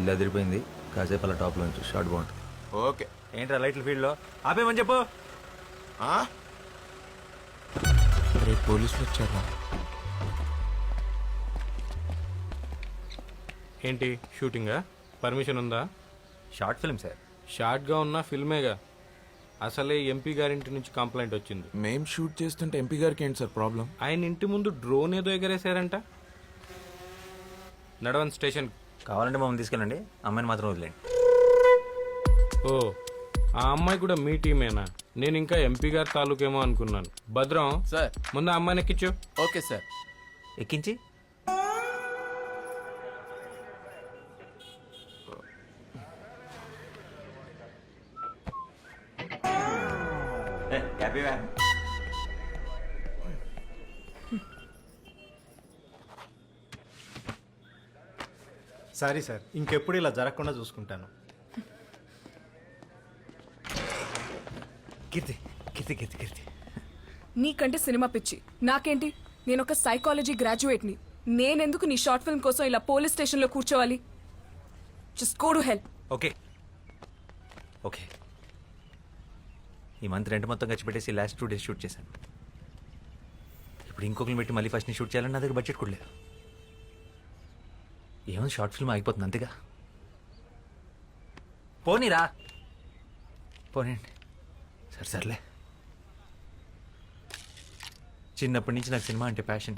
ఇల్లు అదిరిపోయింది. కాసేపు అలా టాప్ నుంచి షార్ట్ బాగుంటుంది. ఓకే. ఏంట్రా లైట్ల ఫీల్డ్లో ఆపేమని చెప్పు. రేపు పోలీసులు వచ్చారా? ఏంటి షూటింగా? పర్మిషన్ ఉందా? Short film sir. షార్ట్గా ఉన్న ఫిల్మేగా. అసలే ఎంపీ గారింటి నుంచి కంప్లైంట్ వచ్చింది. మేం షూట్ చేస్తుంటే ఎంపీ గారికి ఏంటి సార్ ప్రాబ్లం? ఆయన ఇంటి ముందు డ్రోన్ ఏదో ఎగరేశారంట. నడవన్ స్టేషన్. కావాలంటే మమ్మల్ని తీసుకెళ్ళండి, అమ్మాయిని మాత్రం వదిలేండి. ఓ, ఆ అమ్మాయి కూడా మీ టీమేనా? నేను ఇంకా ఎంపీ గారి తాలూకేమో అనుకున్నాను. భద్రం సార్. ముందు ఆ అమ్మాయిని ఎక్కించు. Okay sir. ఎక్కించి సారీ సార్, ఇంకెప్పుడు ఇలా జరగకుండా చూసుకుంటాను. కీర్తి కీర్తి కీర్తి కీర్తి నీకంటే సినిమా పిచ్చి నాకేంటి? నేను ఒక సైకాలజీ గ్రాడ్యుయేట్ని. నేనెందుకు నీ షార్ట్ ఫిల్మ్ కోసం ఇలా పోలీస్ స్టేషన్లో కూర్చోవాలి? Just go to help. Okay okay. ఈ మంత్ రెంట్ మొత్తం ఖర్చు పెట్టేసి లాస్ట్ 2 days షూట్ చేశాను. ఇప్పుడు ఇంకొకరిని పెట్టి మళ్ళీ ఫస్ట్ షూట్ చేయాలని నా దగ్గర బడ్జెట్ కూడా లేదు. ఏమో షార్ట్ ఫిల్మ్ ఆగిపోతుంది అంతేగా. పోనీరా పోనీండి. సర్లే. చిన్నప్పటి నుంచి నాకు సినిమా అంటే ప్యాషన్.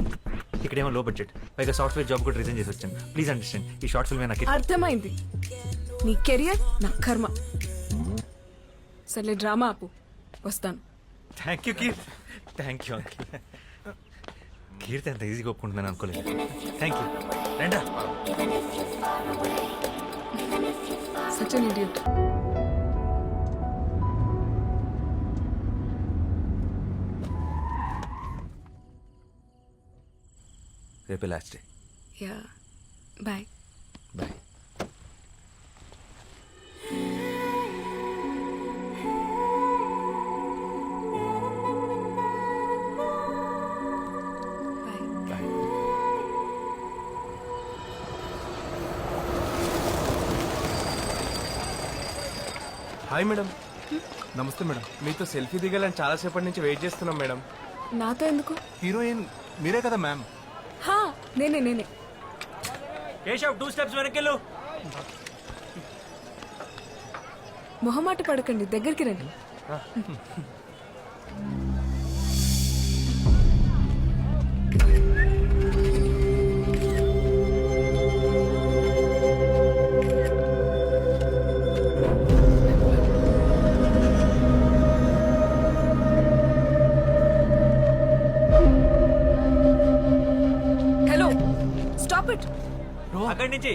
ఇక్కడేమో లో బడ్జెట్, పైగా సాఫ్ట్వేర్ జాబ్ కూడా రిజైన్ చేసి వచ్చాను. ప్లీజ్ అండర్స్టాండ్, ఈ షార్ట్ ఫిల్మే నాకు. అర్థమైంది. నీ కెరియర్ నా కర్మ. సర్లే డ్రామా ఆపు, వస్తాను. Thank you Keerthi. Thank you uncle. Keerthi అంత ఈజీగా ఒప్పుకుంటున్నాను అనుకోలేదు. Thank you. రండా. Such an idiot. రేపే last day. Yeah bye. Bye. Hi madam. నమస్తే మేడం. మీతో సెల్ఫీ దిగాలని చాలాసేపటి నుంచి వెయిట్ చేస్తున్నాం మేడం. నాతో ఎందుకు? హీరోయిన్ మీరే కదా మ్యామ్? హా, నేనే. కేశవ్ 2 steps వెనకెళ్ళు. మొహమాట పడకండి, దగ్గరికి రండి. Hello, stop it. అక్కడి నుంచి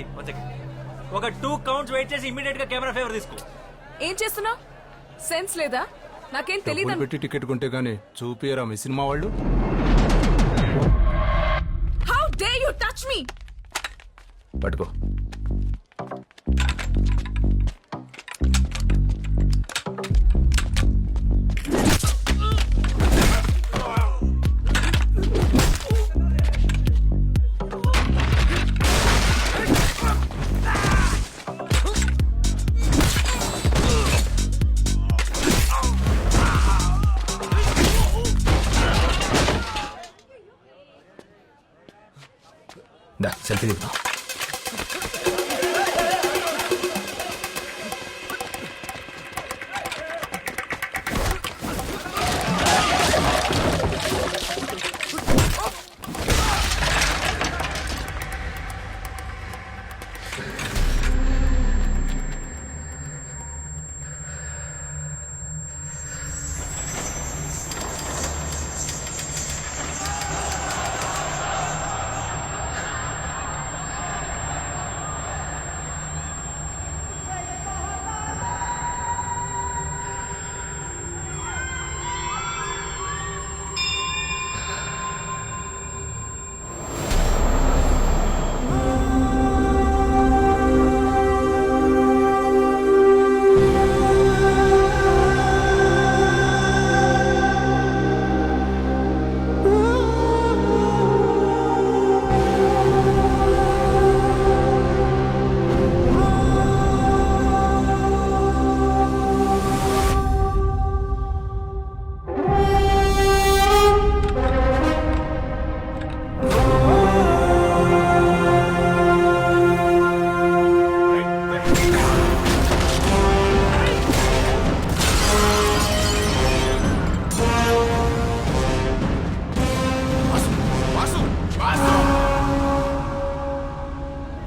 ఒక 2 counts వెయిట్ చేసి ఇమీడియట్ గా కెమెరా ఫేవర్ తీసుకో. ఏం చేస్తున్నావు? సెన్స్ లేదా? నాకేం తెలీదు. పెట్టి టికెట్ కొంటే గానీ చూపియరా మీ సినిమా వాళ్ళు? How day you touch me? పట్టుకో. సెల్ఫీ దిగుతాం.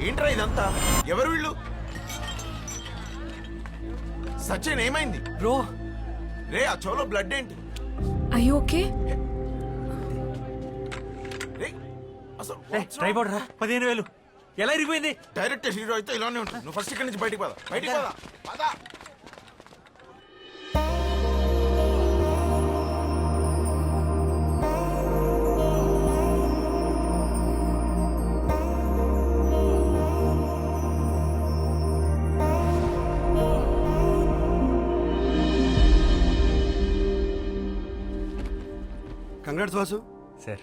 ఏంట్రా ఇదంతా? ఎవరు వీళ్ళు? సచిన్ ఏమైంది? బ్రో రే ఆ చోలో బ్లడ్ ఏంటి? అయ్యో ఓకే రే అసలు ట్రైపోర్డ్ రా 15,000 ఎలా ఇరిగిపోయింది? డైరెక్ట్ హీరో అయితే ఇలానే ఉంటుంది. నువ్వు ఫస్ట్ ఇక్కడి నుంచి బయటికి పద. బయటికి పద. పద. కంగ్రాట్స్ వాసు, సార్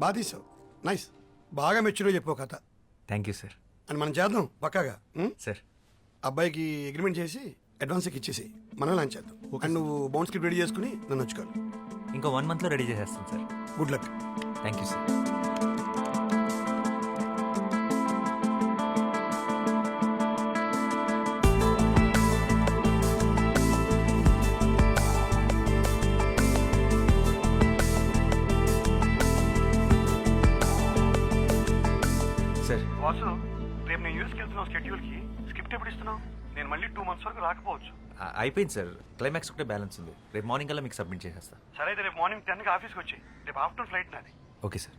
బాగా తీసావు. నైస్, బాగా మెచ్యూర్గా చెప్పావు కథ. Thank you sir. అని మనం చేద్దాం పక్కాగా. సార్ అబ్బాయికి అగ్రిమెంట్ చేసి అడ్వాన్స్ ఇచ్చేసి మనం లాంచ్ చేద్దాం. అండ్ నువ్వు బౌండ్ స్క్రిప్ట్ రెడీ చేసుకుని నన్ను వచ్చుకోవాలి. ఇంకో 1 monthలో రెడీ చేసేస్తాను sir. Good luck. Thank you sir. Sir Vasu, రేపు నేను యూఎస్కి వెళ్తున్నావు స్కెడ్యూల్కి. స్క్రిప్ట్ ఎప్పుడు ఇస్తున్నావు? నేను మళ్ళీ 2 months వరకు రాకపోవచ్చు. అయిపోయింది సార్. క్లైమాక్స్ ఒకటే బ్యాలెన్స్ ఉంది. రేపు మార్నింగ్ కల్లా మీకు సబ్మిట్ చేసేస్తా. సరే అయితే రేపు మార్నింగ్ 10కి ఆఫీస్కి వచ్చి, రేపు ఆఫ్టర్నూన్ ఫ్లైట్ నాది. Okay sir.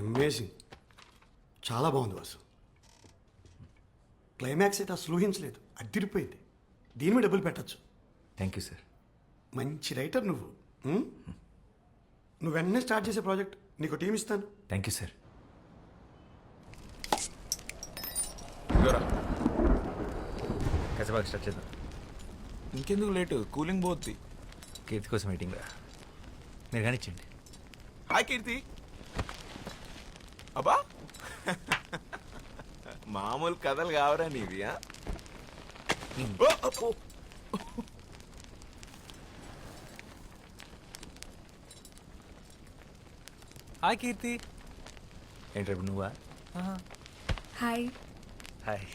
అమేజింగ్, చాలా బాగుంది వాసు. క్లైమాక్స్ అయితే అసలు ఊహించలేదు, అడ్డిరిపోయింది. దీని మీద డబ్బులు పెట్టచ్చు. Thank you sir. మంచి రైటర్ నువ్వు. నువ్వు వెంటనే స్టార్ట్ చేసే ప్రాజెక్ట్, నీకు టీం ఇస్తాను. Thank you sir. కసబాగా స్టార్ట్ చేద్దాం. ఇంకెందుకు లేటు? కూలింగ్ పోద్ది. కీర్తి కోసం వెయిటింగ్ రా. మీరు కానిచ్చండి. హాయ్ కీర్తి. అబ్బా మామూలు కథలు కావరా నీవి? హాయ్ కీర్తి. ఏంటి రేపు నువ్వా? హాయ్. హాయ్.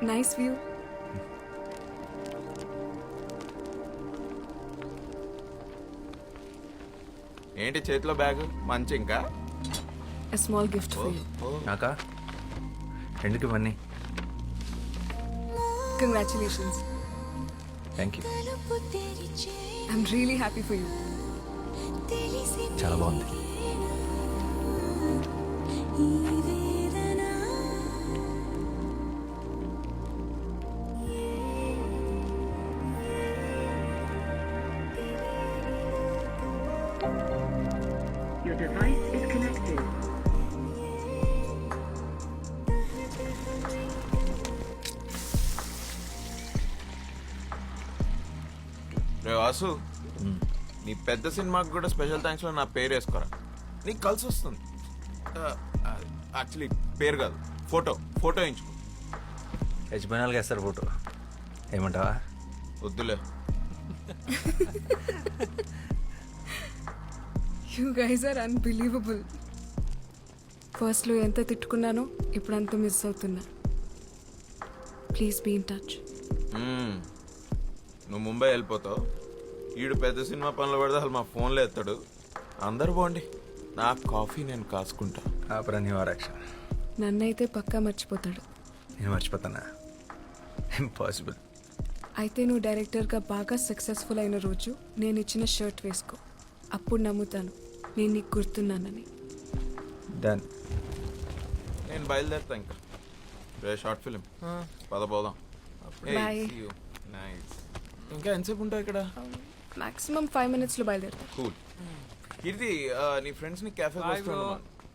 Nice view. ఏంటి చేతిలో బ్యాగ్? మంచి ఇంకా A small gift for you. నాకా? ఎందుకు ఇవన్నీ? Congratulations. Thank you. I'm really happy for you. చాలా బాగుంది. Your device is connected. రే వాసు, నీ పెద్ద సినిమాకి కూడా స్పెషల్ థ్యాంక్స్ లో నా పేరు వేసుకోరా నీకు కలిసి వస్తుంది. యాక్చువల్లీ పేరు కాదు, ఫోటో వేయించుకో. యజమానాలుగా వేస్తారు ఫోటో, ఏమంటావా? వద్దులే. You guys are unbelievable. ఫస్ట్లో ఎంత తిట్టుకున్నానో ఇప్పుడు అంత మిస్ అవుతున్నా. Please be in touch. నువ్వు ముంబై వెళ్ళిపోతావు, ఈడు పెద్ద సినిమా పనులు పడితే అసలు మా ఫోన్లో ఎత్తాడు. అందరు బాగుండి, నా కాఫీ నేను కాసుకుంటా. ఆపరా నీ వారాక్షన్. నన్నైతే పక్కా మర్చిపోతాడు. నేను మర్చిపోతానా? ఇంపాసిబుల్. అయితే నువ్వు డైరెక్టర్గా బాగా సక్సెస్ఫుల్ అయిన రోజు నేను ఇచ్చిన షర్ట్ వేసుకో. అప్పుడు నమ్ముతాను నేను నీకు గుర్తున్నానని. డన్. నేను బయలుదేరుతా ఇంకా. షార్ట్ ఫిలిం పద పోదాం. Bye. నైస్. ఇంకా ఎంతసేపు ఉంటావు ఇక్కడ? మాక్సిమం 5 minutesలో బయలుదేరుతా. కూల్. కీర్తి, నీ ఫ్రెండ్స్ ని క్యాఫే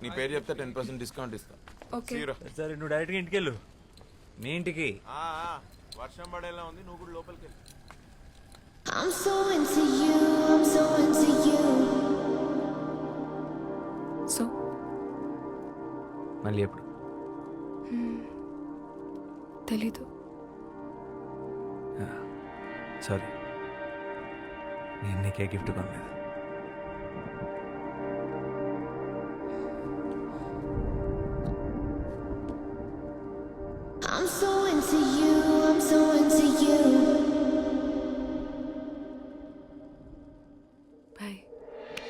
నీ పేరు చెప్తే 10% డిస్కౌంట్ ఇస్తా. ఓకే. See you రా. సరే నువ్వు డైరెక్ట్గా ఇంటికి వెళ్ళు. మీ ఇంటికి వర్షం పడేలా ఉంది, నువ్వు కూడా లోపలికి వెళ్ళు. I'm so into you, I'm so into you. So మళ్ళీ ఎప్పుడు? తెలీదు. సారీ, నేను నీకే గిఫ్ట్ కొనలేదు. I'm so into you, I'm so into you.